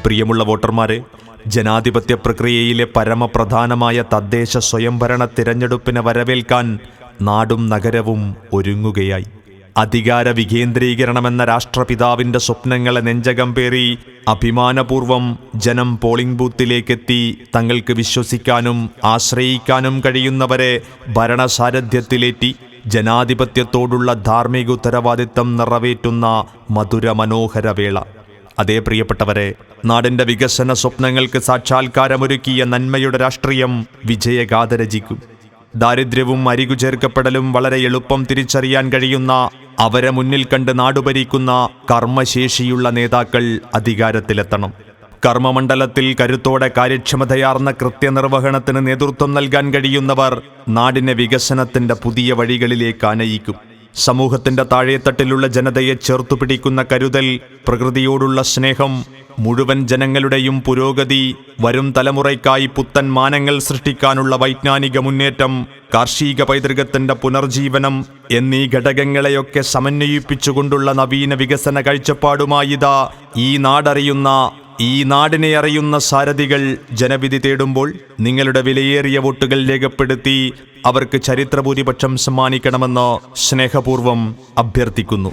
പ്രിയമുള്ള വോട്ടർമാരെ, ജനാധിപത്യ പ്രക്രിയയിലെ പരമപ്രധാനമായ തദ്ദേശ സ്വയംഭരണ തിരഞ്ഞെടുപ്പിനെ വരവേൽക്കാൻ നാടും നഗരവും ഒരുങ്ങുകയായി. അധികാര വികേന്ദ്രീകരണമെന്ന രാഷ്ട്രപിതാവിന്റെ സ്വപ്നങ്ങളെ നെഞ്ചകം പേറി അഭിമാനപൂർവം ജനം പോളിംഗ് ബൂത്തിലേക്കെത്തി തങ്ങൾക്ക് വിശ്വസിക്കാനും ആശ്രയിക്കാനും കഴിയുന്നവരെ ഭരണസാരഥ്യത്തിലേറ്റി ജനാധിപത്യത്തോടുള്ള ധാർമ്മിക ഉത്തരവാദിത്തം നിറവേറ്റുന്ന മധുര മനോഹര വേള. അതേ പ്രിയപ്പെട്ടവരെ, നാടിന്റെ വികസന സ്വപ്നങ്ങൾക്ക് സാക്ഷാത്കാരമൊരുക്കിയ നന്മയുടെ രാഷ്ട്രീയം വിജയഗാഥ രചിക്കും. ദാരിദ്ര്യവും അരികുചേർക്കപ്പെടലും വളരെ എളുപ്പം തിരിച്ചറിയാൻ കഴിയുന്ന, അവരെ മുന്നിൽ കണ്ട് നാടുഭരിക്കുന്ന കർമ്മശേഷിയുള്ള നേതാക്കൾ അധികാരത്തിലെത്തണം. കർമ്മമണ്ഡലത്തിൽ കരുത്തോടെ കാര്യക്ഷമതയാർന്ന കൃത്യനിർവഹണത്തിന് നേതൃത്വം നൽകാൻ കഴിയുന്നവർ നാടിനെ വികസനത്തിന്റെ പുതിയ വഴികളിലേക്ക് ആനയിക്കും. സമൂഹത്തിന്റെ താഴെത്തട്ടിലുള്ള ജനതയെ ചേർത്തുപിടിക്കുന്ന കരുതൽ, പ്രകൃതിയോടുള്ള സ്നേഹം, മുഴുവൻ ജനങ്ങളുടെയും പുരോഗതി, വരും തലമുറയ്ക്കായി പുത്തൻ മാനങ്ങൾ സൃഷ്ടിക്കാനുള്ള വൈജ്ഞാനിക മുന്നേറ്റം, കാർഷിക പൈതൃകത്തിന്റെ പുനർജീവനം എന്നീ ഘടകങ്ങളെയൊക്കെ സമന്വയിപ്പിച്ചുകൊണ്ടുള്ള നവീന വികസന കാഴ്ചപ്പാടുമായിതാ ഈ നാടിനെ അറിയുന്ന സാരഥികൾ ജനവിധി തേടുമ്പോൾ നിങ്ങളുടെ വിലയേറിയ വോട്ടുകൾ രേഖപ്പെടുത്തി അവർക്ക് ചരിത്രഭൂരിപക്ഷം സമ്മാനിക്കണമെന്ന് സ്നേഹപൂർവ്വം അഭ്യർത്ഥിക്കുന്നു.